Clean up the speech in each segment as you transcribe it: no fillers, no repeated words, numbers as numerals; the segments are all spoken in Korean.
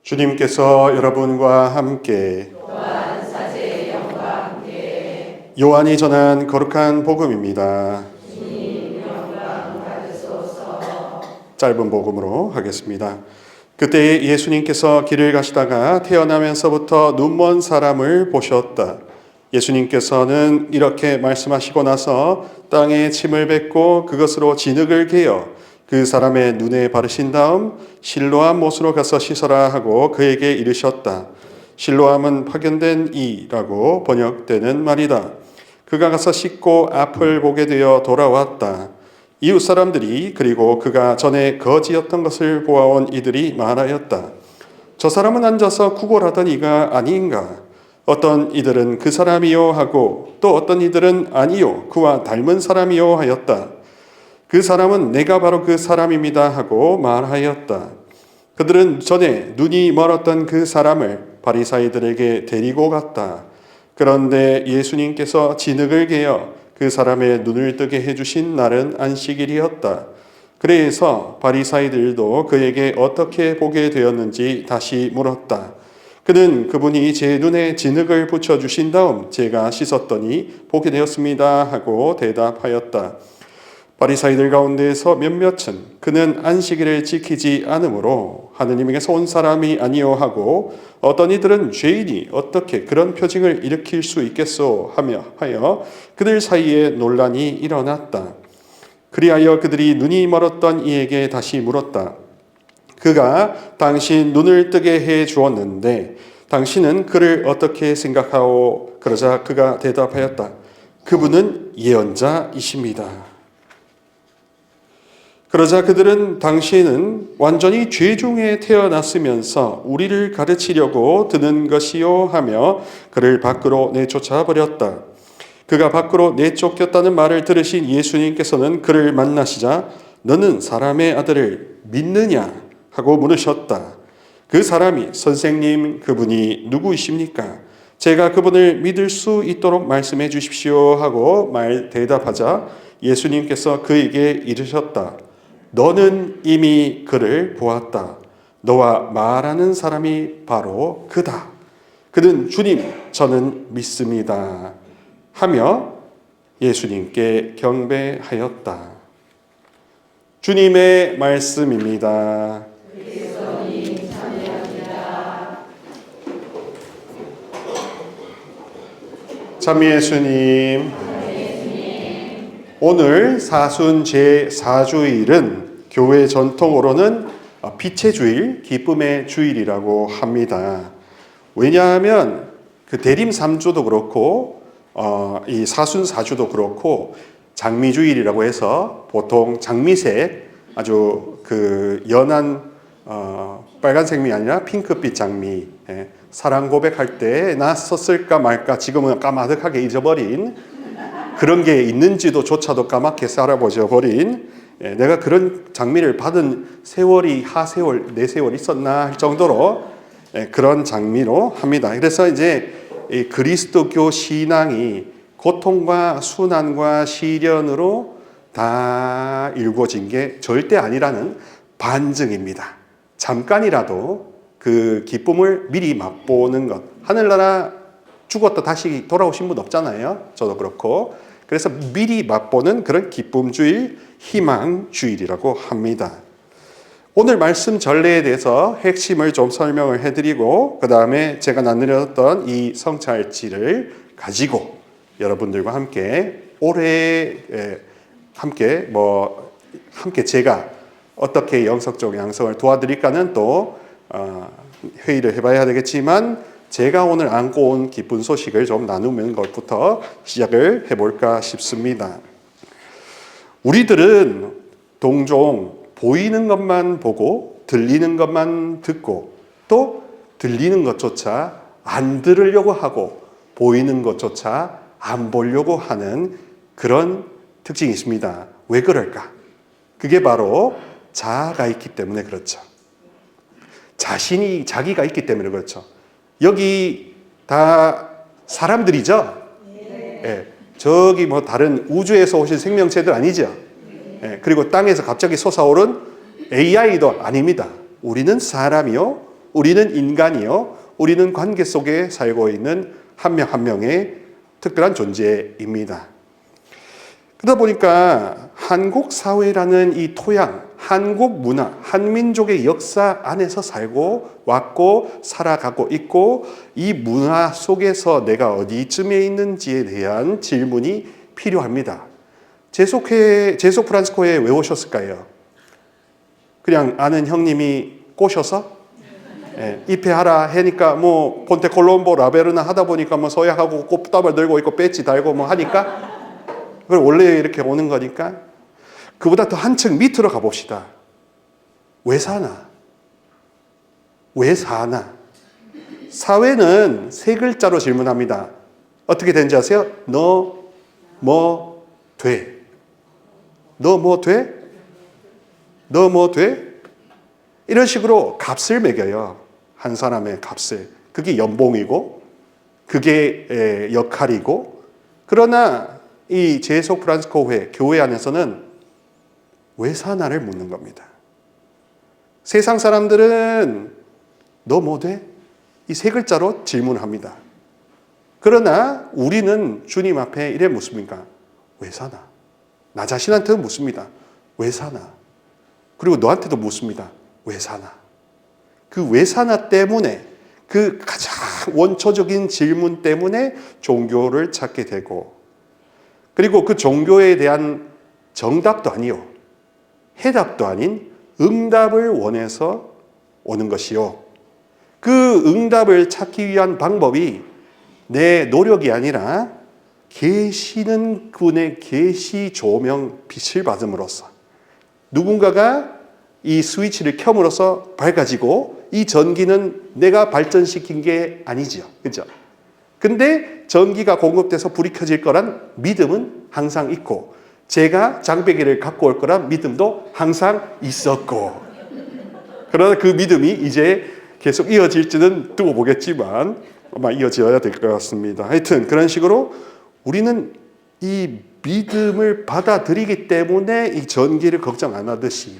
주님께서 여러분과 함께 또한 사제의 영과 함께 요한이 전한 거룩한 복음입니다. 주님 영광 받으소서. 짧은 복음으로 하겠습니다. 그때 예수님께서 길을 가시다가 태어나면서부터 눈먼 사람을 보셨다. 예수님께서는 이렇게 말씀하시고 나서 땅에 침을 뱉고 그것으로 진흙을 개어 그 사람의 눈에 바르신 다음 실로암 못으로 가서 씻어라 하고 그에게 이르셨다. 실로암은 파견된 이라고 번역되는 말이다. 그가 가서 씻고 앞을 보게 되어 돌아왔다. 이웃 사람들이 그리고 그가 전에 거지였던 것을 보아온 이들이 말하였다. 저 사람은 앉아서 구걸하던 이가 아닌가? 어떤 이들은 그 사람이요 하고 또 어떤 이들은 아니요 그와 닮은 사람이요 하였다. 그 사람은 내가 바로 그 사람입니다 하고 말하였다. 그들은 전에 눈이 멀었던 그 사람을 바리사이들에게 데리고 갔다. 그런데 예수님께서 진흙을 개어 그 사람의 눈을 뜨게 해주신 날은 안식일이었다. 그래서 바리사이들도 그에게 어떻게 보게 되었는지 다시 물었다. 그는 그분이 제 눈에 진흙을 붙여주신 다음 제가 씻었더니 보게 되었습니다 하고 대답하였다. 바리사이들 가운데에서 몇몇은 그는 안식일을 지키지 않으므로 하느님에게서 온 사람이 아니요 하고 어떤 이들은 죄인이 어떻게 그런 표징을 일으킬 수 있겠소 하여 그들 사이에 논란이 일어났다. 그리하여 그들이 눈이 멀었던 이에게 다시 물었다. 그가 당신 눈을 뜨게 해 주었는데 당신은 그를 어떻게 생각하오? 그러자 그가 대답하였다. 그분은 예언자이십니다. 그러자 그들은 당신은 완전히 죄 중에 태어났으면서 우리를 가르치려고 드는 것이요 하며 그를 밖으로 내쫓아 버렸다. 그가 밖으로 내쫓겼다는 말을 들으신 예수님께서는 그를 만나시자 너는 사람의 아들을 믿느냐 하고 물으셨다. 그 사람이 선생님 그분이 누구이십니까? 제가 그분을 믿을 수 있도록 말씀해 주십시오 하고 대답하자 예수님께서 그에게 이르셨다. 너는 이미 그를 보았다. 너와 말하는 사람이 바로 그다. 그는 주님, 저는 믿습니다. 하며 예수님께 경배하였다. 주님의 말씀입니다. 그리스도님 찬양합니다. 참 예수님, 오늘 사순 제4주일은 교회 전통으로는 빛의 주일, 기쁨의 주일이라고 합니다. 왜냐하면 그 대림 3주도 그렇고 이 사순 4주도 그렇고 장미주일이라고 해서 보통 장미색 아주 그 연한 빨간색이 아니라 핑크빛 장미, 사랑 고백할 때 났었을까 말까 지금은 까마득하게 잊어버린 그런 게 있는지도 조차도 까맣게 살아버려 버린 내가 그런 장미를 받은 세월이 하세월, 내세월 있었나 할 정도로 그런 장미로 합니다. 그래서 이제 이 그리스도교 신앙이 고통과 순환과 시련으로 다 이루어진 게 절대 아니라는 반증입니다. 잠깐이라도 그 기쁨을 미리 맛보는 것. 하늘나라 죽었다 다시 돌아오신 분 없잖아요. 저도 그렇고. 그래서 미리 맛보는 그런 기쁨주일, 희망주일이라고 합니다. 오늘 말씀 전례에 대해서 핵심을 좀 설명을 해드리고 그 다음에 제가 나누었던 이 성찰지를 가지고 여러분들과 함께 올해 함께 제가 어떻게 영성적 양성을 도와드릴까는 또 회의를 해봐야 되겠지만 제가 오늘 안고 온 기쁜 소식을 좀 나누는 것부터 시작을 해볼까 싶습니다. 우리들은 종종 보이는 것만 보고 들리는 것만 듣고 또 들리는 것조차 안 들으려고 하고 보이는 것조차 안 보려고 하는 그런 특징이 있습니다. 왜 그럴까? 그게 바로 자아가 있기 때문에 그렇죠. 자기가 있기 때문에 그렇죠. 여기 다 사람들이죠? 네. 저기 뭐 다른 우주에서 오신 생명체들 아니죠? 그리고 땅에서 갑자기 솟아오른 AI도 아닙니다. 우리는 사람이요. 우리는 인간이요. 우리는 관계 속에 살고 있는 한 명 한 명의 특별한 존재입니다. 그러다 보니까 한국 사회라는 이 토양, 한국 문화, 한민족의 역사 안에서 살고 왔고 살아가고 있고 이 문화 속에서 내가 어디쯤에 있는지에 대한 질문이 필요합니다. 재속 프란스코에 왜 오셨을까요? 그냥 아는 형님이 꼬셔서 입회하라 하니까 뭐 폰테콜롬보 라베르나 하다 보니까 뭐 서약하고 꽃다발 들고 있고 배지 달고 뭐 하니까 그럼 원래 이렇게 오는 거니까 그보다 더 한층 밑으로 가봅시다. 왜 사나? 왜 사나? 사회는 세 글자로 질문합니다. 어떻게 되는지 아세요? 너 뭐 돼? 너 뭐 돼? 너 뭐 돼? 이런 식으로 값을 매겨요. 한 사람의 값을. 그게 연봉이고 그게 역할이고 그러나 이 제소 프란스코 교회 안에서는 왜 사나를 묻는 겁니다. 세상 사람들은 너 뭐 돼? 이 세 글자로 질문합니다. 그러나 우리는 주님 앞에 이래 묻습니까? 왜 사나? 나 자신한테도 묻습니다. 왜 사나? 그리고 너한테도 묻습니다. 왜 사나? 그 왜 사나 때문에 그 가장 원초적인 질문 때문에 종교를 찾게 되고 그리고 그 종교에 대한 정답도 아니요. 해답도 아닌 응답을 원해서 오는 것이요. 그 응답을 찾기 위한 방법이 내 노력이 아니라 계시는 분의 계시 조명 빛을 받음으로써 누군가가 이 스위치를 켬으로써 밝아지고 이 전기는 내가 발전시킨 게 아니지요. 그죠? 근데 전기가 공급돼서 불이 켜질 거란 믿음은 항상 있고 제가 장배기를 갖고 올 거란 믿음도 항상 있었고 그러나 그 믿음이 이제 계속 이어질지는 두고 보겠지만 아마 이어져야 될 것 같습니다. 하여튼 그런 식으로 우리는 이 믿음을 받아들이기 때문에 이 전기를 걱정 안 하듯이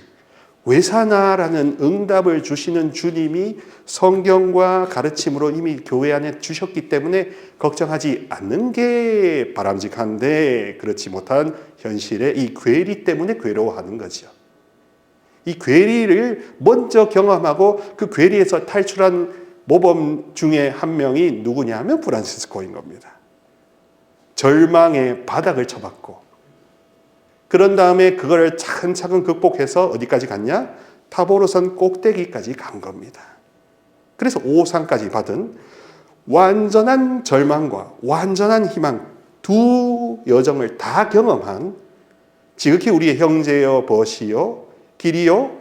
왜 사나라는 응답을 주시는 주님이 성경과 가르침으로 이미 교회 안에 주셨기 때문에 걱정하지 않는 게 바람직한데 그렇지 못한 현실에 이 괴리 때문에 괴로워하는 거죠. 이 괴리를 먼저 경험하고 그 괴리에서 탈출한 모범 중에 한 명이 누구냐 하면 프란시스코인 겁니다. 절망의 바닥을 쳐봤고 그런 다음에 그걸 차근차근 극복해서 어디까지 갔냐? 타보르산 꼭대기까지 간 겁니다. 그래서 5상까지 받은 완전한 절망과 완전한 희망 두 여정을 다 경험한 지극히 우리의 형제여 벗이요 길이요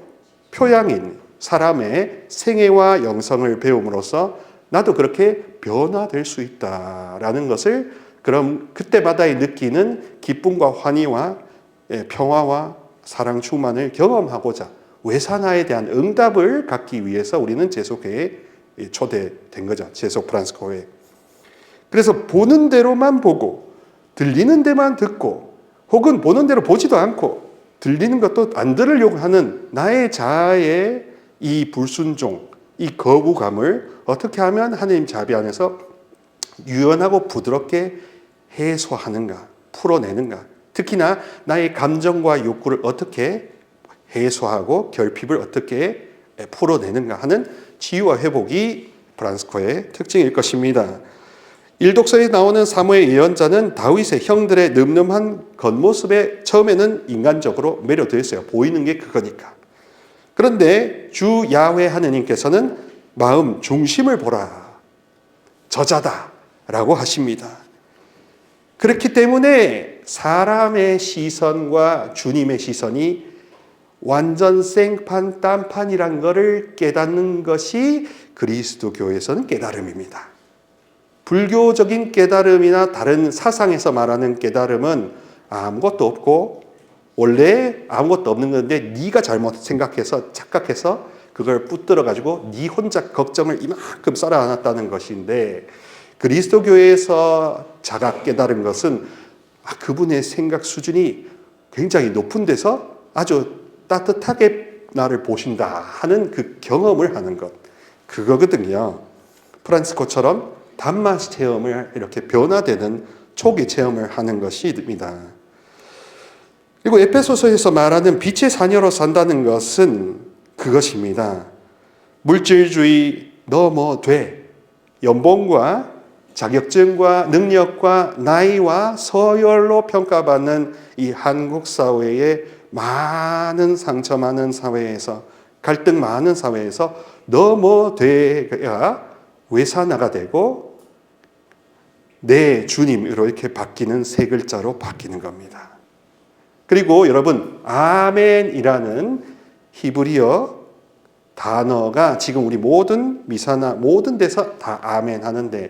표양인 사람의 생애와 영성을 배움으로써 나도 그렇게 변화될 수 있다라는 것을 그럼 그때마다의 느끼는 기쁨과 환희와 평화와 사랑 충만을 경험하고자 외산화에 대한 응답을 갖기 위해서 우리는 제소교회에 초대된 거죠. 제소 프란스코회. 그래서 보는 대로만 보고 들리는 데만 듣고 혹은 보는 대로 보지도 않고 들리는 것도 안 들으려고 하는 나의 자아의 이 불순종, 이 거부감을 어떻게 하면 하나님 자비 안에서 유연하고 부드럽게 해소하는가, 풀어내는가. 특히나 나의 감정과 욕구를 어떻게 해소하고 결핍을 어떻게 풀어내는가 하는 치유와 회복이 프란스코의 특징일 것입니다. 일독서에 나오는 사무엘 예언자는 다윗의 형들의 늠름한 겉모습에 처음에는 인간적으로 매료되었어요. 보이는 게 그거니까. 그런데 주 야훼 하느님께서는 마음 중심을 보라. 저자다라고 하십니다. 그렇기 때문에 사람의 시선과 주님의 시선이 완전 생판 딴판이란 것을 깨닫는 것이 그리스도교에서는 깨달음입니다. 불교적인 깨달음이나 다른 사상에서 말하는 깨달음은 아무것도 없고 원래 아무것도 없는 건데 네가 잘못 생각해서 착각해서 그걸 붙들어 가지고 네 혼자 걱정을 이만큼 쌓아놨다는 것인데 그리스도교에서 자각 깨달은 것은 그분의 생각 수준이 굉장히 높은 데서 아주 따뜻하게 나를 보신다 하는 그 경험을 하는 것. 그거거든요. 프란치스코처럼 단맛 체험을 이렇게 변화되는 초기 체험을 하는 것입니다. 그리고 에페소서에서 말하는 빛의 자녀로 산다는 것은 그것입니다. 물질주의 돼 연봉과 자격증과 능력과 나이와 서열로 평가받는 이 한국 사회의 많은 상처 많은 사회에서 갈등 많은 사회에서 돼야 외산화가 되고 내 주님으로 이렇게 바뀌는 세 글자로 바뀌는 겁니다. 그리고 여러분 아멘이라는 히브리어 단어가 지금 우리 모든 미사나 모든 데서 다 아멘 하는데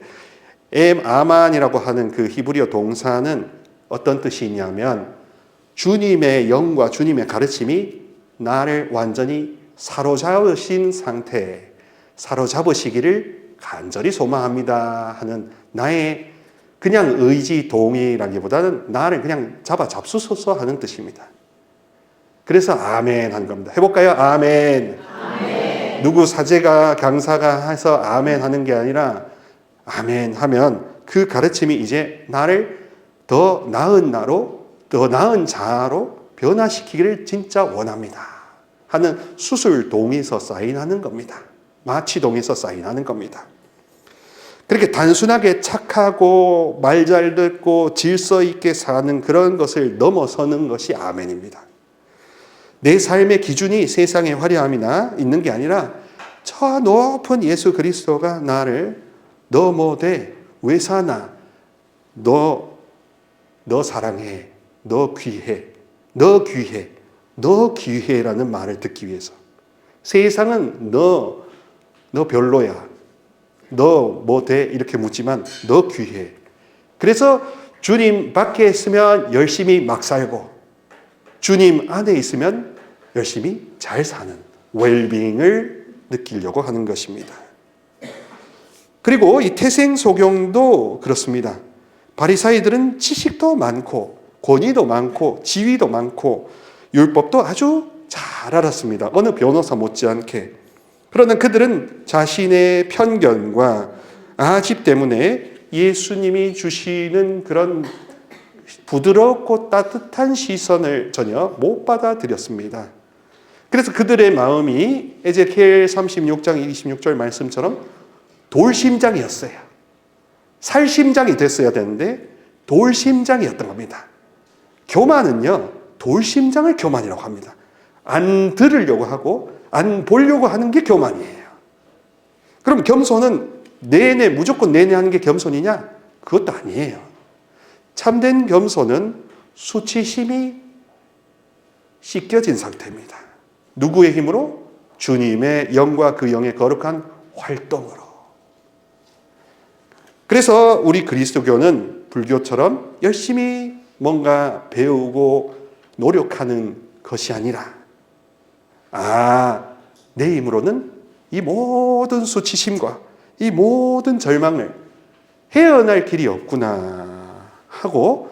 아만이라고 하는 그 히브리어 동사는 어떤 뜻이 있냐면 주님의 영과 주님의 가르침이 나를 완전히 사로잡으신 상태에 사로잡으시기를 간절히 소망합니다 하는 나의 그냥 의지 동의라기보다는 나를 그냥 잡수소서 하는 뜻입니다. 그래서 아멘 한 겁니다. 해볼까요? 아멘. 아멘. 누구 사제가 강사가 해서 아멘 하는 게 아니라 아멘 하면 그 가르침이 이제 나를 더 나은 나로 더 나은 자아로 변화시키기를 진짜 원합니다 하는 수술 동의서 사인하는 겁니다. 마취 동의서 사인하는 겁니다. 그렇게 단순하게 착하고 말 잘 듣고 질서 있게 사는 그런 것을 넘어서는 것이 아멘입니다. 내 삶의 기준이 세상의 화려함이나 있는 게 아니라 저 높은 예수 그리스도가 나를 너 돼 외사나 너 사랑해 너 귀해 너 귀해라는 말을 듣기 위해서 세상은 너 별로야 너 돼 이렇게 묻지만 너 귀해. 그래서 주님 밖에 있으면 열심히 막 살고 주님 안에 있으면 열심히 잘 사는 웰빙을 느끼려고 하는 것입니다. 그리고 이 태생소경도 그렇습니다. 바리사이들은 지식도 많고 권위도 많고 지위도 많고 율법도 아주 잘 알았습니다. 어느 변호사 못지않게. 그러나 그들은 자신의 편견과 아집 때문에 예수님이 주시는 그런 부드럽고 따뜻한 시선을 전혀 못 받아들였습니다. 그래서 그들의 마음이 에제키엘 36장 26절 말씀처럼 돌심장이었어요. 살심장이 됐어야 되는데 돌심장이었던 겁니다. 교만은요, 돌심장을 교만이라고 합니다. 안 들으려고 하고 안 보려고 하는 게 교만이에요. 그럼 겸손은 무조건 내내 하는 게 겸손이냐? 그것도 아니에요. 참된 겸손은 수치심이 씻겨진 상태입니다. 누구의 힘으로? 주님의 영과 그 영의 거룩한 활동으로. 그래서 우리 그리스도교는 불교처럼 열심히 뭔가 배우고 노력하는 것이 아니라 내 힘으로는 이 모든 수치심과 이 모든 절망을 헤어날 길이 없구나 하고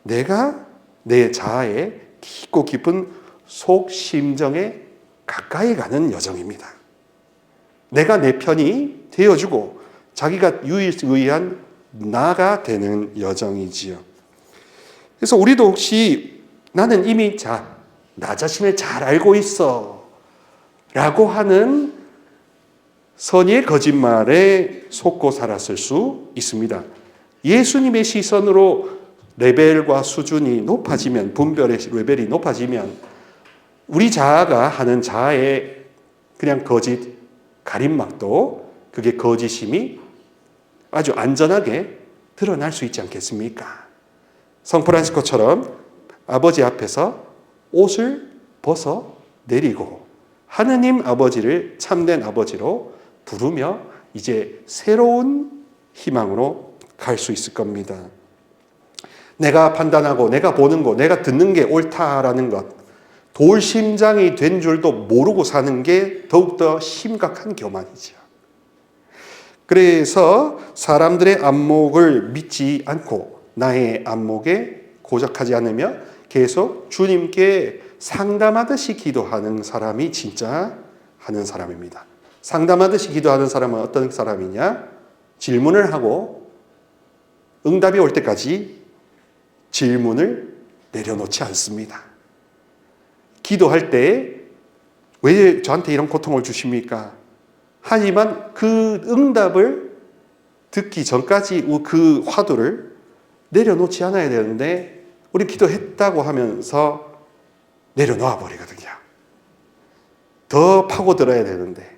내가 내 자아의 깊고 깊은 속 심정에 가까이 가는 여정입니다. 내가 내 편이 되어주고 자기가 유일무이한 나가 되는 여정이지요. 그래서 우리도 혹시 나는 이미 나 자신을 잘 알고 있어 라고 하는 선의의 거짓말에 속고 살았을 수 있습니다. 예수님의 시선으로 레벨과 수준이 높아지면, 분별의 레벨이 높아지면 우리 자아가 하는 자아의 그냥 거짓 가림막도 그게 거짓임이 아주 안전하게 드러날 수 있지 않겠습니까? 성 프란시스코처럼 아버지 앞에서 옷을 벗어 내리고 하느님 아버지를 참된 아버지로 부르며 이제 새로운 희망으로 갈 수 있을 겁니다. 내가 판단하고 내가 보는 거, 내가 듣는 게 옳다라는 것, 돌심장이 된 줄도 모르고 사는 게 더욱더 심각한 교만이죠. 그래서 사람들의 안목을 믿지 않고 나의 안목에 고적하지 않으며 계속 주님께 상담하듯이 기도하는 사람이 진짜 하는 사람입니다. 상담하듯이 기도하는 사람은 어떤 사람이냐? 질문을 하고 응답이 올 때까지 질문을 내려놓지 않습니다. 기도할 때 왜 저한테 이런 고통을 주십니까? 하지만 그 응답을 듣기 전까지 그 화두를 내려놓지 않아야 되는데 우리 기도했다고 하면서 내려놓아 버리거든요. 더 파고들어야 되는데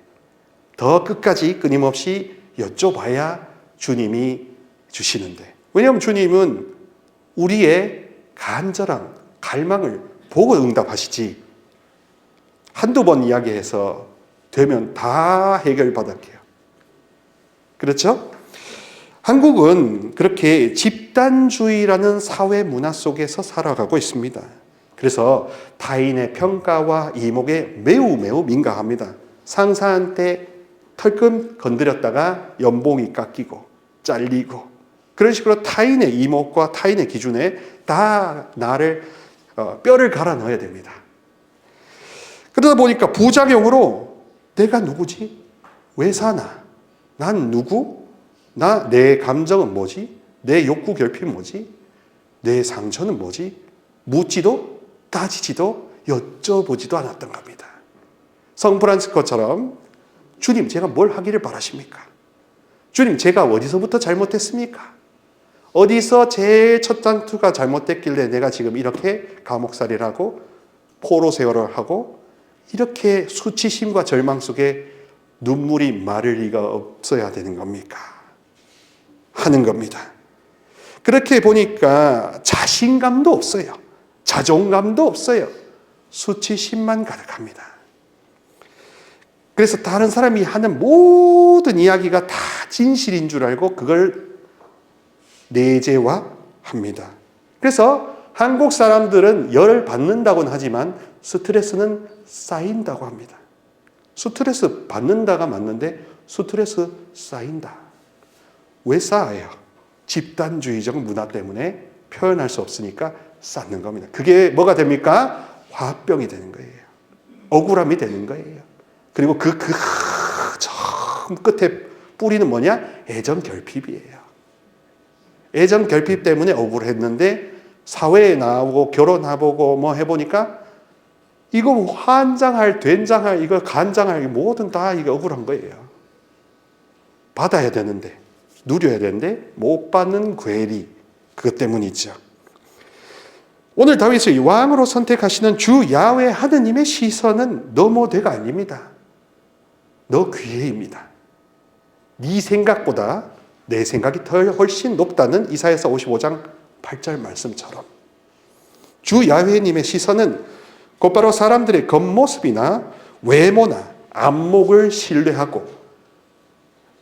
더 끝까지 끊임없이 여쭤봐야 주님이 주시는데, 왜냐하면 주님은 우리의 간절한 갈망을 보고 응답하시지 한두 번 이야기해서 되면 다 해결받을게요. 그렇죠? 한국은 그렇게 집단주의라는 사회 문화 속에서 살아가고 있습니다. 그래서 타인의 평가와 이목에 매우 민감합니다. 상사한테 털끔 건드렸다가 연봉이 깎이고 잘리고 그런 식으로 타인의 이목과 타인의 기준에 다 나를 뼈를 갈아 넣어야 됩니다. 그러다 보니까 부작용으로 내가 누구지? 왜 사나? 난 누구? 내 감정은 뭐지? 내 욕구 결핍은 뭐지? 내 상처는 뭐지? 묻지도 따지지도 여쭤보지도 않았던 겁니다. 성 프란시스코처럼 주님, 제가 뭘 하기를 바라십니까? 주님, 제가 어디서부터 잘못했습니까? 어디서 제 첫 장투가 잘못됐길래 내가 지금 이렇게 감옥살이를 하고 포로 세월을 하고 이렇게 수치심과 절망 속에 눈물이 마를 리가 없어야 되는 겁니까? 하는 겁니다. 그렇게 보니까 자신감도 없어요. 자존감도 없어요. 수치심만 가득합니다. 그래서 다른 사람이 하는 모든 이야기가 다 진실인 줄 알고 그걸 내재화합니다. 그래서 한국 사람들은 열을 받는다고는 하지만 스트레스는 쌓인다고 합니다. 스트레스 받는다가 맞는데 스트레스 쌓인다. 왜 쌓아요? 집단주의적 문화 때문에 표현할 수 없으니까 쌓는 겁니다. 그게 뭐가 됩니까? 화병이 되는 거예요. 억울함이 되는 거예요. 그리고 저 끝에 뿌리는 뭐냐? 애정 결핍이에요. 애정 결핍 때문에 억울했는데 사회에 나오고 결혼해보고 뭐 해보니까 이거 환장할, 된장할, 이거 간장할, 뭐든 다 이게 억울한 거예요. 받아야 되는데, 누려야 되는데 못 받는 괴리, 그것 때문이죠. 오늘 다윗이 왕으로 선택하시는 주 야훼 하느님의 시선은 너 뭐대가 아닙니다. 너 귀해입니다. 네 생각보다 내 생각이 훨씬 높다는 이사야서 55장 8절 말씀처럼 주 야훼님의 시선은 곧바로 사람들의 겉모습이나 외모나 안목을 신뢰하고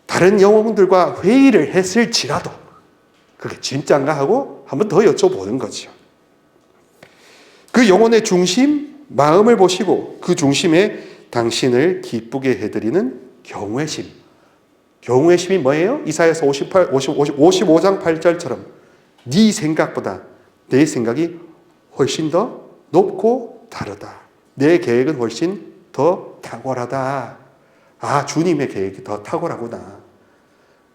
다른 영웅들과 회의를 했을지라도 그게 진짠가 하고 한 번 더 여쭤보는 거죠. 그 영혼의 중심, 마음을 보시고 그 중심에 당신을 기쁘게 해드리는 경외심. 경외심이 뭐예요? 이사야서 55장 8절처럼 네 생각보다 내 생각이 훨씬 더 높고 다르다. 내 계획은 훨씬 더 탁월하다. 아, 주님의 계획이 더 탁월하구나.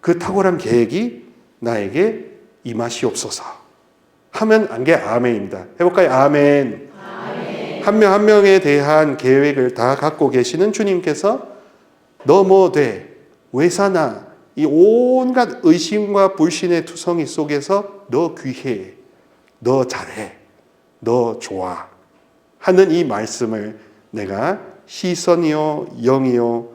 그 탁월한 계획이 나에게 임하시옵소서 하면 안 게 아멘입니다. 해볼까요? 아멘. 한 명 한 명에 대한 계획을 다 갖고 계시는 주님께서 너 뭐 돼? 왜 사나? 이 온갖 의심과 불신의 투성이 속에서 너 귀해, 너 잘해, 너 좋아 하는 이 말씀을 내가 시선이요, 영이요,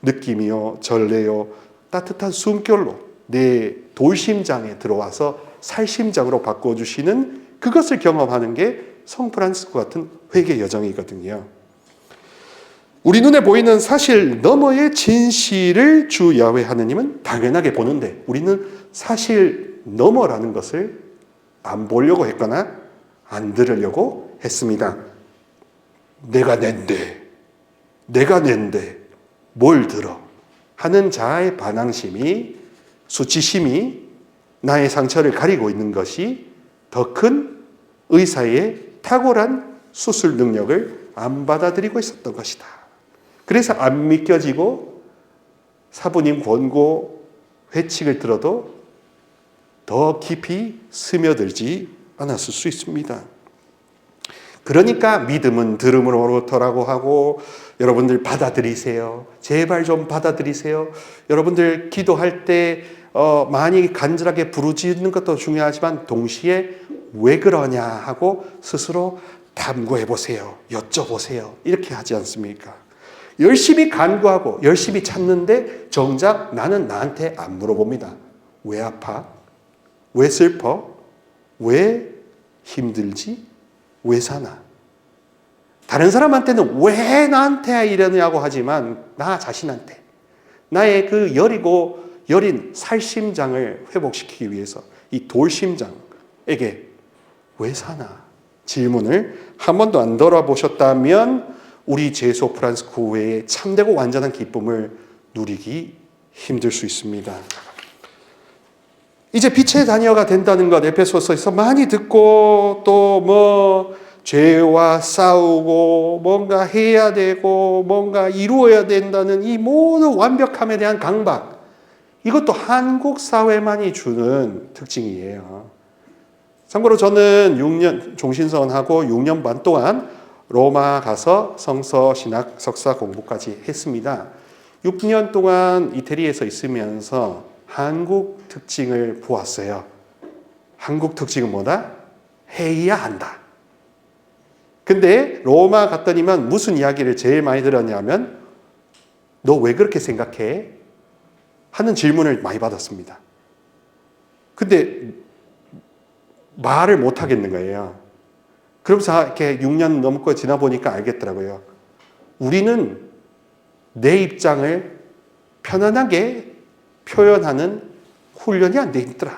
느낌이요, 전례요, 따뜻한 숨결로 내 돌심장에 들어와서 살심장으로 바꿔주시는 그것을 경험하는 게 성 프란시스코 같은 회개 여정이거든요. 우리 눈에 보이는 사실 너머의 진실을 주 야훼 하느님은 당연하게 보는데 우리는 사실 너머라는 것을 안 보려고 했거나 안 들으려고 했습니다. 내가 낸데 뭘 들어 하는 자아의 반항심이, 수치심이 나의 상처를 가리고 있는 것이 더 큰 의사의 탁월한 수술 능력을 안 받아들이고 있었던 것이다. 그래서 안 믿겨지고 사부님 권고 회칙을 들어도 더 깊이 스며들지 않았을 수 있습니다. 그러니까 믿음은 들음으로부터라고 하고, 여러분들 받아들이세요. 제발 좀 받아들이세요. 여러분들 기도할 때 많이 간절하게 부르짖는 것도 중요하지만 동시에 왜 그러냐 하고 스스로 탐구해 보세요. 여쭤보세요. 이렇게 하지 않습니까? 열심히 간구하고 열심히 찾는데 정작 나는 나한테 안 물어봅니다. 왜 아파? 왜 슬퍼? 왜 힘들지? 왜 사나? 다른 사람한테는 왜 나한테 이러냐고 하지만 나 자신한테 나의 그 여린 살심장을 회복시키기 위해서 이 돌심장에게 왜 사나? 질문을 한 번도 안 돌아보셨다면 우리 제소 프란스 교회의 참되고 완전한 기쁨을 누리기 힘들 수 있습니다. 이제 빛의 자녀가 된다는 것 에베소서에서 많이 듣고 또 죄와 싸우고 뭔가 해야 되고 뭔가 이루어야 된다는 이 모든 완벽함에 대한 강박, 이것도 한국 사회만이 주는 특징이에요. 참고로 저는 6년 종신선하고 6년 반 동안 로마 가서 성서 신학 석사 공부까지 했습니다. 6년 동안 이태리에서 있으면서 한국 특징을 보았어요. 한국 특징은 뭐다? 해야 한다. 근데 로마 갔더니만 무슨 이야기를 제일 많이 들었냐면 너 왜 그렇게 생각해? 하는 질문을 많이 받았습니다. 근데 말을 못 하겠는 거예요. 그러면서 이렇게 6년 넘고 지나 보니까 알겠더라고요. 우리는 내 입장을 편안하게 표현하는 훈련이 안 돼 있더라.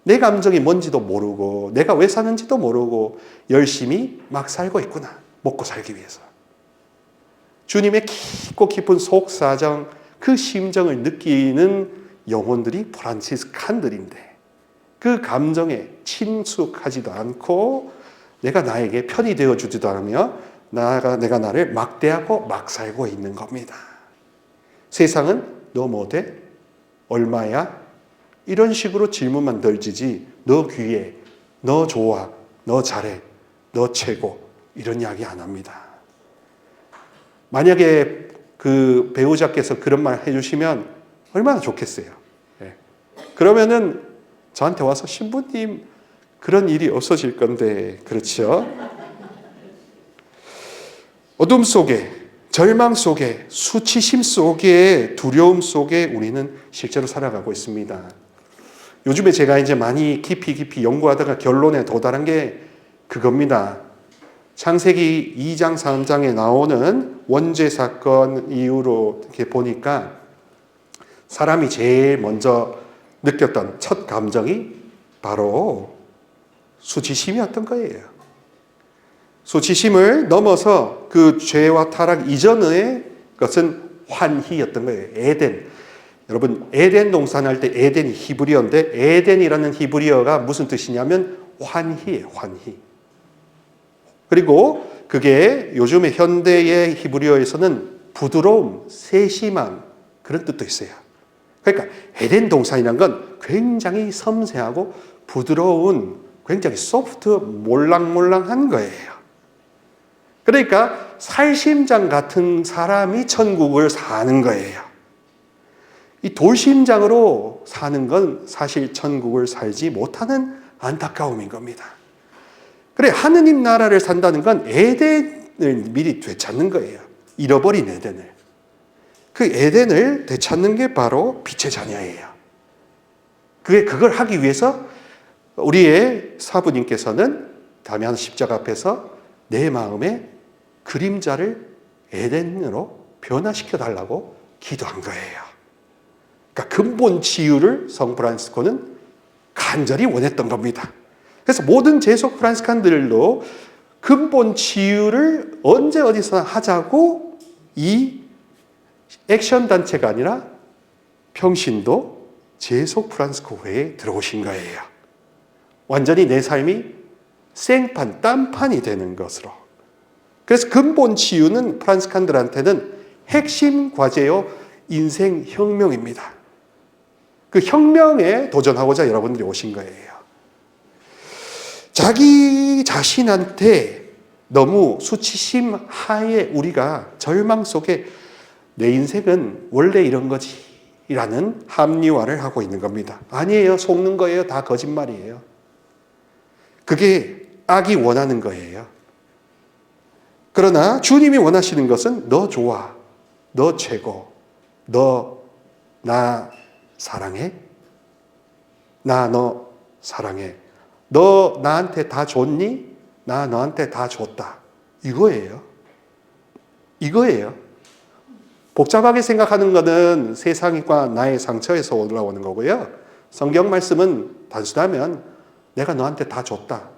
내 감정이 뭔지도 모르고 내가 왜 사는지도 모르고 열심히 막 살고 있구나. 먹고 살기 위해서. 주님의 깊고 깊은 속사정, 그 심정을 느끼는 영혼들이 프란치스칸들인데 그 감정에 친숙하지도 않고 내가 나에게 편이 되어주지도 않으며 내가 나를 막대하고 막 살고 있는 겁니다. 세상은 너 뭐 돼? 얼마야? 이런 식으로 질문만 던지지 너 귀해, 너 좋아, 너 잘해, 너 최고 이런 이야기 안 합니다. 만약에 그 배우자께서 그런 말 해주시면 얼마나 좋겠어요. 그러면은 저한테 와서 신부님 그런 일이 없어질 건데 그렇죠? 어둠 속에, 절망 속에, 수치심 속에, 두려움 속에 우리는 실제로 살아가고 있습니다. 요즘에 제가 이제 많이 깊이 연구하다가 결론에 도달한 게 그겁니다. 창세기 2장 3장에 나오는 원죄 사건 이후로 이렇게 보니까 사람이 제일 먼저 느꼈던 첫 감정이 바로 수치심이었던 거예요. 수치심을 넘어서 그 죄와 타락 이전의 것은 환희였던 거예요. 에덴. 여러분, 에덴 동산할 때 에덴이 히브리어인데 에덴이라는 히브리어가 무슨 뜻이냐면 환희예요. 환희. 그리고 그게 요즘의 현대의 히브리어에서는 부드러움, 세심함 그런 뜻도 있어요. 그러니까 에덴 동산이라는 건 굉장히 섬세하고 부드러운 굉장히 소프트 몰랑몰랑한 거예요. 그러니까 살심장 같은 사람이 천국을 사는 거예요. 이 돌심장으로 사는 건 사실 천국을 살지 못하는 안타까움인 겁니다. 그래, 하느님 나라를 산다는 건 에덴을 미리 되찾는 거예요. 잃어버린 에덴을. 그 에덴을 되찾는 게 바로 빛의 자녀예요. 그걸 하기 위해서 우리의 사부님께서는 담양 십자가 앞에서 내 마음의 그림자를 에덴으로 변화시켜 달라고 기도한 거예요. 그러니까 근본 치유를 성 프란시스코는 간절히 원했던 겁니다. 그래서 모든 제속 프란시스칸들도 근본 치유를 언제 어디서나 하자고 이 액션 단체가 아니라 평신도 제속 프란시스코 회에 들어오신 거예요. 완전히 내 삶이 생판, 딴판이 되는 것으로. 그래서 근본 치유는 프란시스칸들한테는 핵심 과제요. 인생 혁명입니다. 그 혁명에 도전하고자 여러분들이 오신 거예요. 자기 자신한테 너무 수치심 하에 우리가 절망 속에 내 인생은 원래 이런 거지 라는 합리화를 하고 있는 겁니다. 아니에요. 속는 거예요. 다 거짓말이에요. 그게 악이 원하는 거예요. 그러나 주님이 원하시는 것은 너 좋아, 너 최고, 너 나 사랑해, 나 너 사랑해, 너 나한테 다 줬니? 나 너한테 다 줬다. 이거예요. 이거예요. 복잡하게 생각하는 것은 세상과 나의 상처에서 올라오는 거고요. 성경 말씀은 단순하면 내가 너한테 다 줬다.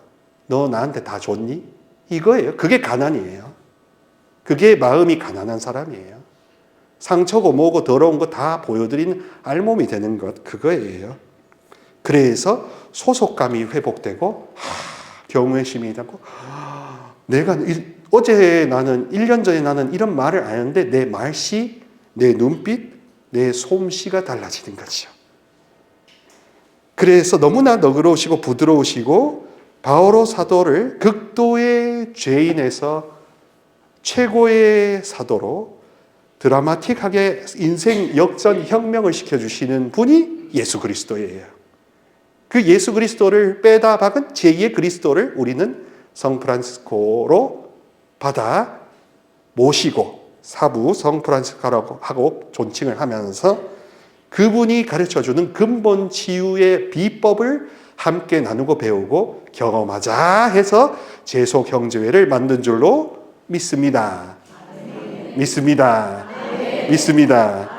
너 나한테 다 줬니? 이거예요. 그게 가난이에요. 그게 마음이 가난한 사람이에요. 상처고 뭐고 더러운 거 다 보여드린 알몸이 되는 것, 그거예요. 그래서 소속감이 회복되고 경외심이 되고 내가 어제 나는 1년 전에 나는 이런 말을 안 했는데 내 말씨, 내 눈빛, 내 솜씨가 달라지는 거죠. 그래서 너무나 너그러우시고 부드러우시고 바오로 사도를 극도의 죄인에서 최고의 사도로 드라마틱하게 인생 역전 혁명을 시켜주시는 분이 예수 그리스도예요. 그 예수 그리스도를 빼다 박은 제2의 그리스도를 우리는 성 프란시스코로 받아 모시고 사부 성 프란시스코라고 하고 존칭을 하면서 그분이 가르쳐주는 근본 치유의 비법을 함께 나누고 배우고 경험하자 해서 제소 경제회를 만든 줄로 믿습니다. 믿습니다. 믿습니다.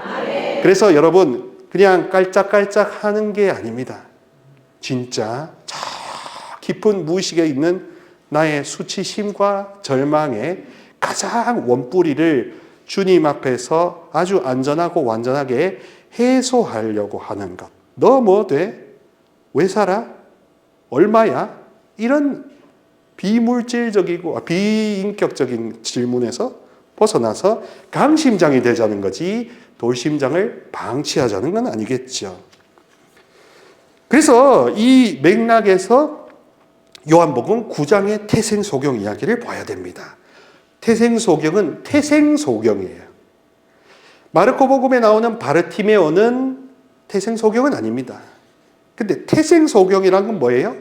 그래서 여러분 그냥 깔짝깔짝 하는 게 아닙니다. 진짜 저 깊은 무의식에 있는 나의 수치심과 절망의 가장 원뿌리를 주님 앞에서 아주 안전하고 완전하게 해소하려고 하는 것. 너 뭐 돼? 왜 살아? 얼마야? 이런 비물질적이고 비인격적인 질문에서 벗어나서 강심장이 되자는 거지 돌심장을 방치하자는 건 아니겠죠. 그래서 이 맥락에서 요한복음 9장의 태생소경 이야기를 봐야 됩니다. 태생소경은 태생소경이에요. 마르코복음에 나오는 바르티메오는 태생소경은 아닙니다. 근데 태생소경이란 건 뭐예요?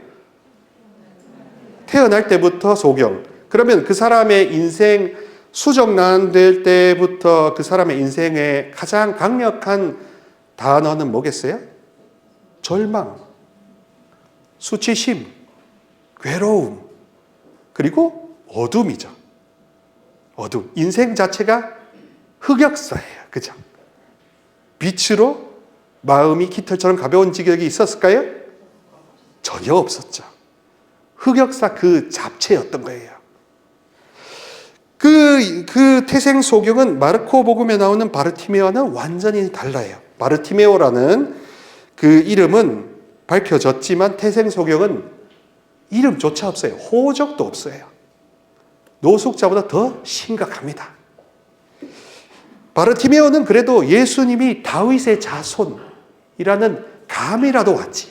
태어날 때부터 소경. 그러면 그 사람의 인생 수정난될 때부터 그 사람의 인생의 가장 강력한 단어는 뭐겠어요? 절망, 수치심, 괴로움, 그리고 어둠이죠. 어둠. 인생 자체가 흑역사예요. 그죠? 빛으로 마음이 깃털처럼 가벼운 지경이 있었을까요? 전혀 없었죠. 흑역사 그 잡채였던 거예요. 그 태생소경은 마르코 복음에 나오는 바르티메오와는 완전히 달라요. 바르티메오라는 그 이름은 밝혀졌지만 태생소경은 이름조차 없어요. 호적도 없어요. 노숙자보다 더 심각합니다. 바르티메오는 그래도 예수님이 다윗의 자손이라는 감이라도 왔지.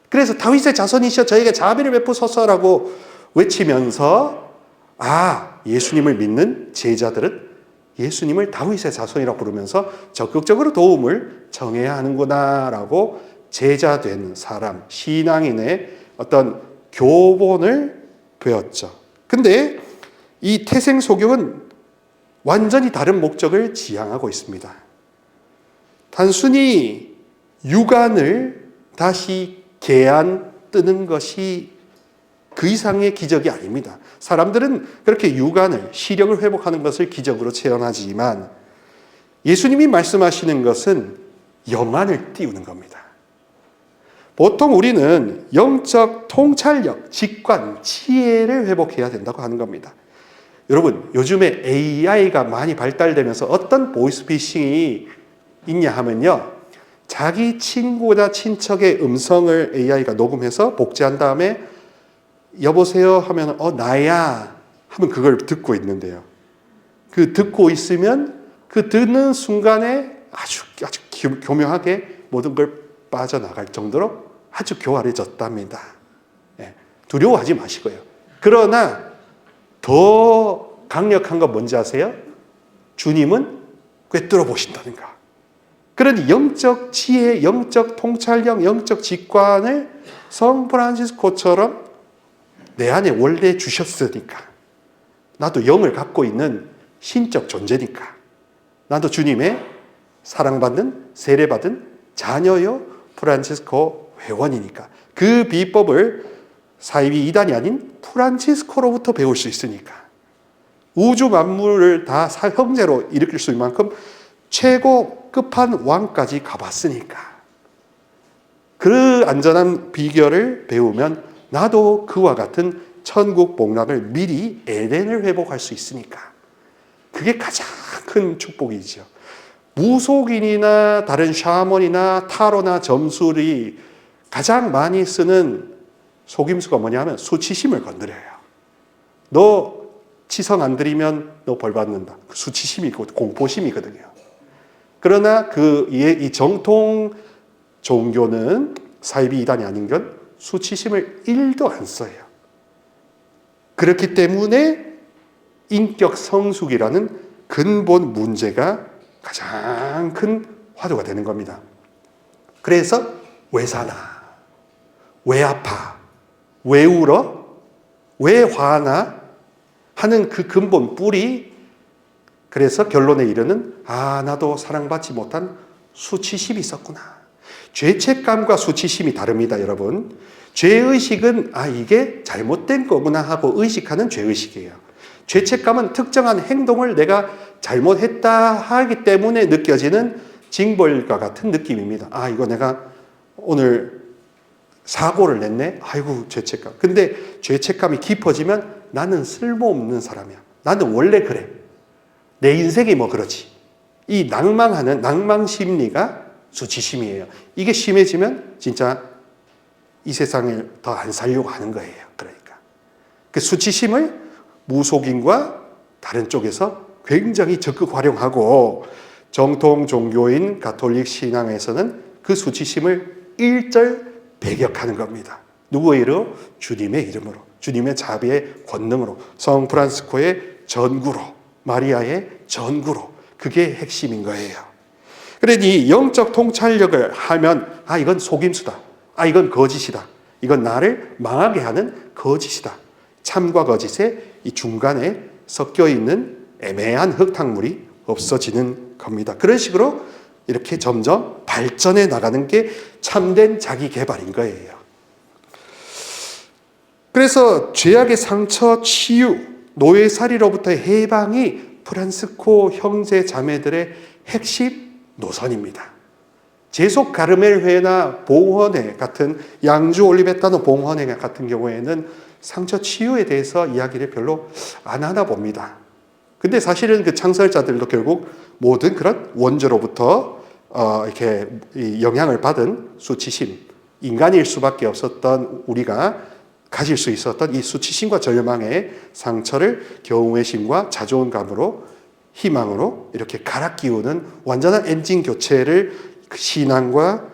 그래서 다윗의 자손이시여 저에게 자비를 베푸소서라고 외치면서 예수님을 믿는 제자들은 예수님을 다윗의 자손이라고 부르면서 적극적으로 도움을 청해야 하는구나라고 제자된 사람, 신앙인의 어떤 교본을 배웠죠. 근데 이 태생소경은 완전히 다른 목적을 지향하고 있습니다. 단순히 육안을 다시 개안 뜨는 것이 그 이상의 기적이 아닙니다. 사람들은 그렇게 육안을, 시력을 회복하는 것을 기적으로 체험하지만 예수님이 말씀하시는 것은 영안을 띄우는 겁니다. 보통 우리는 영적 통찰력, 직관, 지혜를 회복해야 된다고 하는 겁니다. 여러분, 요즘에 AI가 많이 발달되면서 어떤 보이스피싱이 있냐 하면요. 자기 친구나 친척의 음성을 AI가 녹음해서 복제한 다음에 여보세요 하면 나야 하면 그걸 듣고 있는데요. 그 듣고 있으면 그 듣는 순간에 아주 교묘하게 모든 걸 빠져나갈 정도로 아주 교활해졌답니다. 두려워하지 마시고요. 그러나 더 강력한 건 뭔지 아세요? 주님은 꿰뚫어 보신다는가. 그러니 영적 지혜, 영적 통찰력, 영적 직관을 성 프란시스코처럼 내 안에 원래 주셨으니까, 나도 영을 갖고 있는 신적 존재니까, 나도 주님의 사랑받는, 세례받은 자녀요 프란시스코 회원이니까, 그 비법을 사이비 이단이 아닌 프란시스코로부터 배울 수 있으니까, 우주 만물을 다 형제로 일으킬 수 있는 만큼 최고 끝판 왕까지 가봤으니까, 그 안전한 비결을 배우면 나도 그와 같은 천국 복락을 미리 에덴을 회복할 수 있으니까, 그게 가장 큰 축복이죠. 무속인이나 다른 샤먼이나 타로나 점술이 가장 많이 쓰는 속임수가 뭐냐면 수치심을 건드려요. 너 치성 안 드리면 너 벌 받는다. 수치심이고 공포심이거든요. 그러나 이 정통 종교는 사이비 이단이 아닌 건 수치심을 1도 안 써요. 그렇기 때문에 인격 성숙이라는 근본 문제가 가장 큰 화두가 되는 겁니다. 그래서 왜 사나? 왜 아파? 왜 울어? 왜 화나? 하는 그 근본 뿌리, 그래서 결론에 이르는 나도 사랑받지 못한 수치심이 있었구나. 죄책감과 수치심이 다릅니다, 여러분. 죄의식은 이게 잘못된 거구나 하고 의식하는 죄의식이에요. 죄책감은 특정한 행동을 내가 잘못했다 하기 때문에 느껴지는 징벌과 같은 느낌입니다. 이거 내가 오늘 사고를 냈네? 아이고, 죄책감. 근데 죄책감이 깊어지면 나는 쓸모없는 사람이야. 나는 원래 그래. 내 인생이 뭐 그러지. 이 낭망하는 낭망 심리가 수치심이에요. 이게 심해지면 진짜 이 세상을 더 안 살려고 하는 거예요. 그러니까 그 수치심을 무속인과 다른 쪽에서 굉장히 적극 활용하고, 정통 종교인 가톨릭 신앙에서는 그 수치심을 일절 배격하는 겁니다. 누구의 이름으로? 주님의 이름으로, 주님의 자비의 권능으로, 성 프란시스코의 전구로, 마리아의 전구로. 그게 핵심인 거예요. 그러니 영적 통찰력을 하면 이건 속임수다. 이건 거짓이다. 이건 나를 망하게 하는 거짓이다. 참과 거짓의 이 중간에 섞여 있는 애매한 흙탕물이 없어지는 겁니다. 그런 식으로 이렇게 점점 발전해 나가는 게 참된 자기 개발인 거예요. 그래서 죄악의 상처 치유, 노예살이로부터의 해방이 프란시스코 형제 자매들의 핵심 노선입니다. 제속 가르멜회나 봉헌회 같은, 양주 올리베타노 봉헌회 같은 경우에는 상처 치유에 대해서 이야기를 별로 안 하나 봅니다. 근데 사실은 그 창설자들도 결국 모든 그런 원죄로부터 이렇게 영향을 받은 수치심, 인간일 수밖에 없었던 우리가 가질 수 있었던 이 수치심과 절망의 상처를 경외의 심과 자존감으로, 희망으로 이렇게 갈아 끼우는 완전한 엔진 교체를 신앙과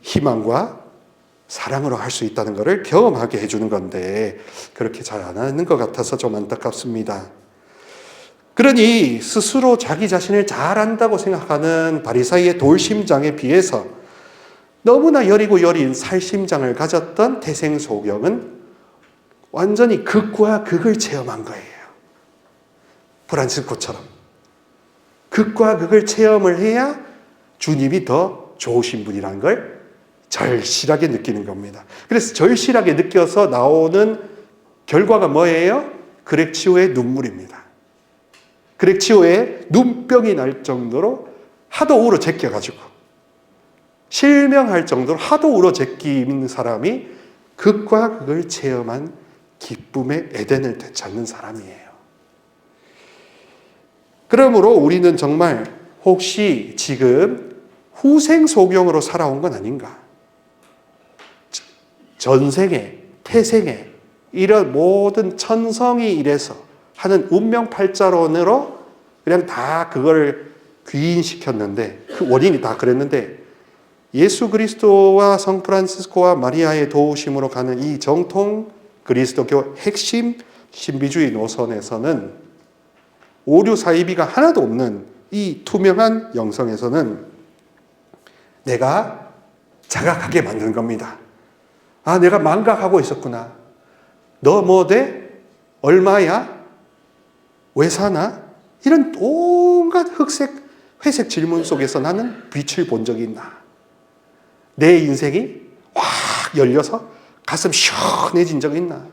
희망과 사랑으로 할 수 있다는 것을 경험하게 해주는 건데, 그렇게 잘 안 하는 것 같아서 좀 안타깝습니다. 그러니 스스로 자기 자신을 잘 안다고 생각하는 바리사이의 돌심장에 비해서 너무나 여리고 여린 살심장을 가졌던 태생소경은 완전히 극과 극을 체험한 거예요. 프란시스코처럼 극과 극을 체험을 해야 주님이 더 좋으신 분이라는 걸 절실하게 느끼는 겁니다. 그래서 절실하게 느껴서 나오는 결과가 뭐예요? 그렉치오의 눈물입니다. 그렉치오의 눈병이 날 정도로 하도 울어 제껴가지고, 실명할 정도로 하도 울어 제끼는 사람이 극과 극을 체험한 기쁨의 에덴을 되찾는 사람이에요. 그러므로 우리는 정말 혹시 지금 후생소경으로 살아온 건 아닌가? 전생에, 태생에 이런 모든 천성이 이래서 하는 운명팔자론으로 그냥 다 그걸 귀인시켰는데 그 원인이 다 그랬는데 예수 그리스도와 성 프란시스코와 마리아의 도우심으로 가는 이 정통 그리스도교 핵심 신비주의 노선에서는 오류 사이비가 하나도 없는 이 투명한 영성에서는 내가 자각하게 만드는 겁니다. 아, 내가 망각하고 있었구나. 너 뭐 돼? 얼마야? 왜 사나? 이런 온갖 흑색, 회색 질문 속에서 나는 빛을 본 적이 있나? 내 인생이 확 열려서 가슴 시원해진 적이 있나?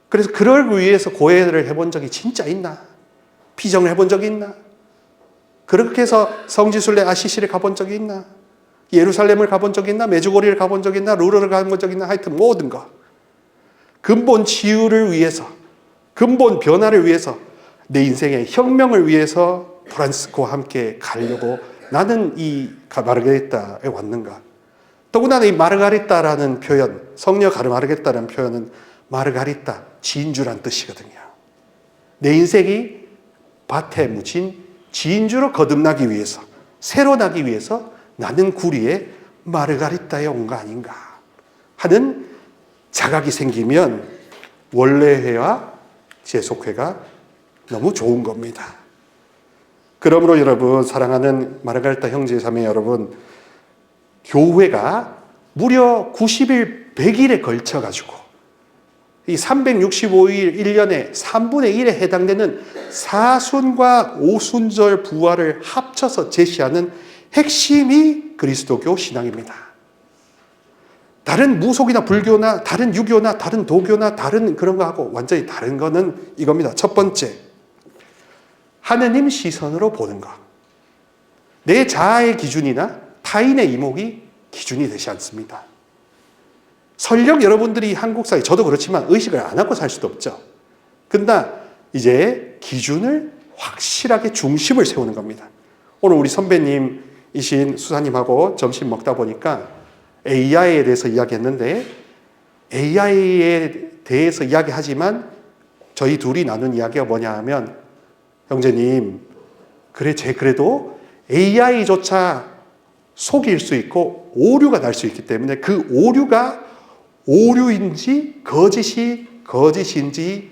그래서 그걸 위해서 고해를 해본 적이 진짜 있나? 피정을 해본 적이 있나? 그렇게 해서 성지순례 아시시를 가본 적이 있나? 예루살렘을 가본 적이 있나? 메주고리를 가본 적이 있나? 루르를 가본 적이 있나? 하여튼 모든 거. 근본 치유를 위해서, 근본 변화를 위해서, 내 인생의 혁명을 위해서 프란시스코와 함께 가려고 나는 이 마르가리따에 왔는가? 더구나 이 마르가리따라는 표현, 성녀 마르가리따라는 표현은 마르가리따, 진주란 뜻이거든요. 내 인생이 밭에 묻힌 진주로 거듭나기 위해서, 새로 나기 위해서 나는 구리에 마르가리따에 온 거 아닌가 하는 자각이 생기면 원래회와 재속회가 너무 좋은 겁니다. 그러므로 여러분, 사랑하는 마르가리따 형제 자매 여러분, 교회가 무려 90일, 100일에 걸쳐가지고 이 365일 1년에 3분의 1에 해당되는 사순과 오순절 부활을 합쳐서 제시하는 핵심이 그리스도교 신앙입니다. 다른 무속이나 불교나 다른 유교나 다른 도교나 다른 그런 거하고 완전히 다른 거는 이겁니다. 첫 번째, 하느님 시선으로 보는 것. 내 자아의 기준이나 타인의 이목이 기준이 되지 않습니다. 설령 여러분들이 한국 사회, 저도 그렇지만 의식을 안 하고 살 수도 없죠. 근데 이제 기준을 확실하게 중심을 세우는 겁니다. 오늘 우리 선배님이신 수사님하고 점심 먹다 보니까 AI에 대해서 이야기했는데, AI에 대해서 이야기하지만 저희 둘이 나눈 이야기가 뭐냐 하면, 형제님, 그래도 AI조차 속일 수 있고 오류가 날 수 있기 때문에 그 오류가 오류인지 거짓인지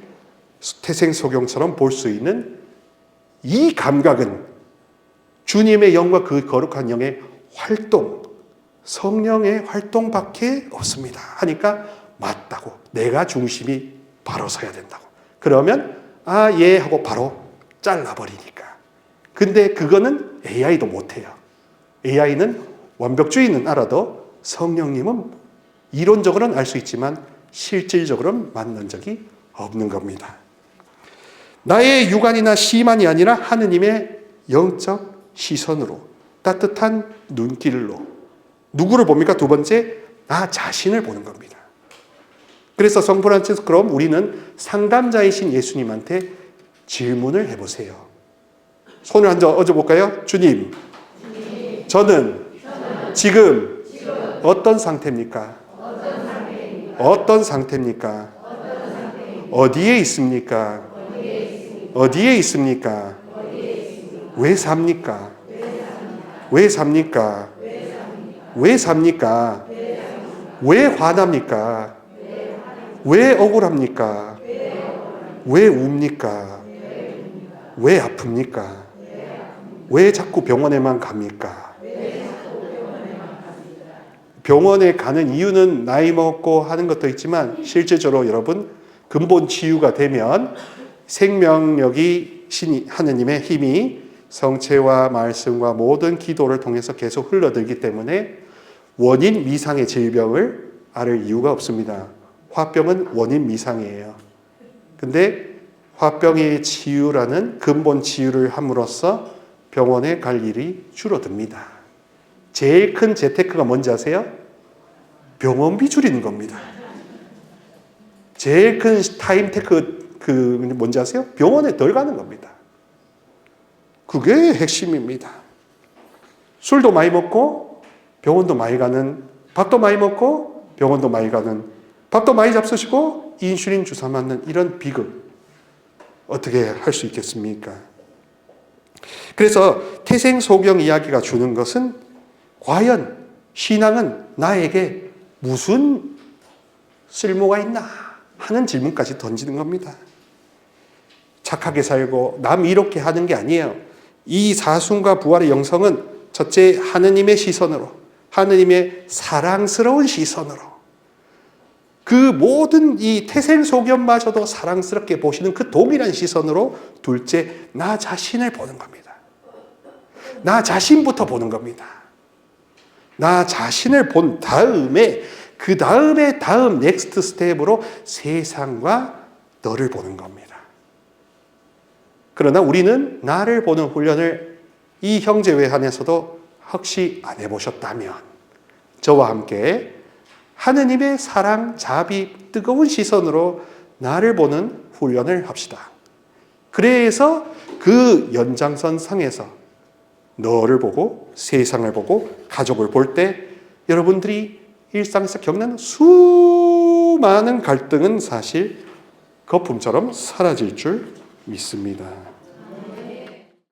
태생소경처럼 볼 수 있는 이 감각은 주님의 영과 그 거룩한 영의 활동, 성령의 활동밖에 없습니다. 하니까 맞다고. 내가 중심이 바로 서야 된다고. 그러면 아, 예 하고 바로 잘라버리니까. 근데 그거는 AI도 못해요. AI는 완벽주의는 알아도 성령님은 이론적으로는 알 수 있지만 실질적으로는 만난 적이 없는 겁니다. 나의 육안이나 시만이 아니라 하느님의 영적 시선으로, 따뜻한 눈길로 누구를 봅니까? 두 번째, 나 자신을 보는 겁니다. 그래서 성 프란치스코, 그럼 우리는 상담자이신 예수님한테 질문을 해보세요. 손을 한번 얹어볼까요? 주님, 저는 지금 어떤 상태입니까? 어떤 상태입니까? 어디에 있습니까? 어디에 있습니까? 왜 삽니까? 왜 삽니까? 왜 삽니까? 왜 화납니까? 왜 억울합니까? 왜 웁니까? 왜 아픕니까? 왜 자꾸 병원에만 갑니까? 병원에 가는 이유는 나이 먹고 하는 것도 있지만 실제적으로 여러분, 근본 치유가 되면 생명력이 하느님의 힘이 성체와 말씀과 모든 기도를 통해서 계속 흘러들기 때문에 원인 미상의 질병을 앓을 이유가 없습니다. 화병은 원인 미상이에요. 근데 화병의 치유라는 근본 치유를 함으로써 병원에 갈 일이 줄어듭니다. 제일 큰 재테크가 뭔지 아세요? 병원비 줄이는 겁니다. 제일 큰 타임테크 뭔지 아세요? 병원에 덜 가는 겁니다. 그게 핵심입니다. 술도 많이 먹고 병원도 많이 가는, 밥도 많이 먹고 병원도 많이 가는, 밥도 많이 잡수시고 인슐린 주사 맞는 이런 비극 어떻게 할 수 있겠습니까? 그래서 태생소경 이야기가 주는 것은 과연 신앙은 나에게 무슨 쓸모가 있나 하는 질문까지 던지는 겁니다. 착하게 살고 남 이롭게 하는 게 아니에요. 이 사순과 부활의 영성은 첫째 하느님의 시선으로, 하느님의 사랑스러운 시선으로, 그 모든 이 태생소견마저도 사랑스럽게 보시는 그 동일한 시선으로, 둘째 나 자신을 보는 겁니다. 나 자신부터 보는 겁니다. 나 자신을 본 다음에 그 다음에 다음 넥스트 스텝으로 세상과 너를 보는 겁니다. 그러나 우리는 나를 보는 훈련을 이 형제회 안에서도 혹시 안 해보셨다면 저와 함께 하느님의 사랑, 자비, 뜨거운 시선으로 나를 보는 훈련을 합시다. 그래서 그 연장선 상에서 너를 보고 세상을 보고 가족을 볼 때 여러분들이 일상에서 겪는 수많은 갈등은 사실 거품처럼 사라질 줄 믿습니다.